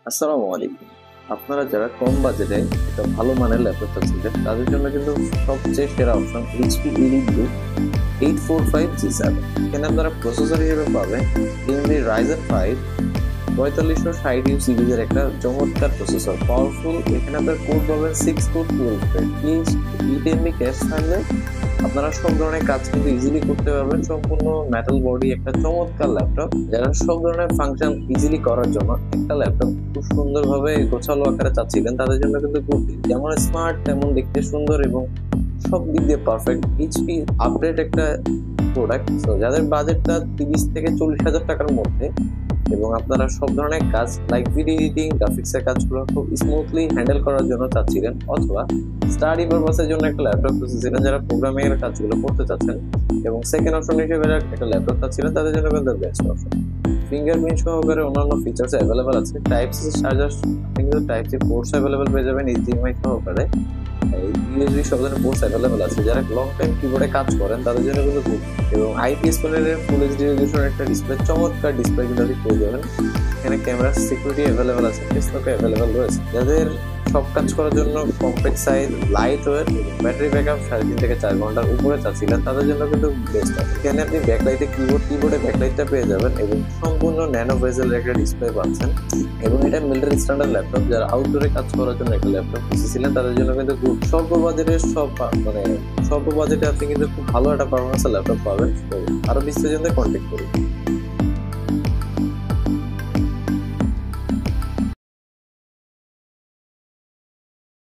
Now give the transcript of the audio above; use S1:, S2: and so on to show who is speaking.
S1: আসসালামু আলাইকুম। আপনারা যারা কম বাজেটে একটা ভালো মানের ল্যাপটপ চাচ্ছিলেন তাদের জন্য কিন্তু সবচেয়ে সেরা অপশন এইচপি EliteBook 845G7। এখানে আপনারা প্রসেসর হিসেবে পাবেন AMD Ryzen 5 4560U সিরিজের একটা চমৎকার প্রসেসর, পাওয়ারফুল। এখানে আপনার কোর পাবেন 6 core 12 thread, please 8 MB cash থাকলে আপনারা সব ধরনের কাজ কিন্তু ইজিলি করতে পারবেন। সম্পূর্ণ মেটাল বডি একটা চমৎকার ল্যাপটপ, যারা সব ধরনের ফাংশন ইজিলি করার জন্য একটা ল্যাপটপ খুব সুন্দরভাবে গোছালো আকারে চাচ্ছিলেন তাদের জন্য কিন্তু গুড। যেমন স্মার্ট তেমন দেখতে সুন্দর এবং সব দিক দিয়ে পারফেক্ট এইচপি আপডেট একটা প্রোডাক্ট। তো যাদের বাজেটটা 30 থেকে 40 হাজার টাকার মধ্যে এবং আপনারা সব ধরনের কাজ লাইক ভিডিও এডিটিং, গ্রাফিক্সের কাজগুলো খুব স্মুথলি হ্যান্ডেল করার জন্য চাচ্ছিলেন, অথবা স্টাডি পারপাসের জন্য একটা ল্যাপটপ খুঁজেছিলেন যারা প্রোগ্রামিং এর কাজগুলো করতে চাচ্ছেন, এবং সেকেন্ড অপশন হিসেবে একটা ল্যাপটপ চাচ্ছিলেন তাদের জন্য কিন্তু বেস্ট অপশন। ফিঙ্গারপ্রিন্ট সহকারে অন্যান্য ফিচার্স অ্যাভেলেবেল আছে। টাইপ সি চার্জার, আপনি কিন্তু টাইপ সি পোর্টস অ্যাভেলেবেল পেয়ে যাবেন, এইচডিএমআই সহকারে ইউএসবি সব ধরনের পোর্টস অ্যাভেলেবেল আছে। যারা লং টাইম কিবোর্ডে কাজ করেন তাদের জন্য কিন্তু খুব, এবং আইপিএস প্যানেলের ফুল এইচডি রেজলিউশনের একটা ডিসপ্লে, চমৎকার ডিসপ্লে কিন্তু আপনি পেয়ে যাবেন। এখানে ক্যামেরা সিকিউরিটি অ্যাভেলেবেল আছে, ফেসলক অ্যাভেলেবেল রয়েছে। যাদের সব কাজ করার জন্য কম্প্যাক্ট সাইজ, লাইট ওয়েট এবং ব্যাটারি ব্যাকআপ 3.5 থেকে 4 ঘন্টার উপরে চাচ্ছিলেন তাদের জন্য কিন্তু বেস্ট আছে। এখানে আপনি ব্যাকলাইটে কিবোর্ডে ব্যাকলাইটটা পেয়ে যাবেন এবং সম্পূর্ণ ন্যানো ভেজেলের একটা ডিসপ্লে পাচ্ছেন। এবং এটা মিলিটারি স্ট্যান্ডার্ড ল্যাপটপ, যারা আউটডোরে কাজ করার জন্য একটা ল্যাপটপ খুঁজেছিলেন তাদের জন্য কিন্তু খুব স্বল্প বাজেটের স্বল্প বাজেটে আপনি কিন্তু খুব ভালো একটা পারফরমেন্সের ল্যাপটপ পাবেন। তো আরো বিস্তারিত কন্ট্যাক্ট করুন।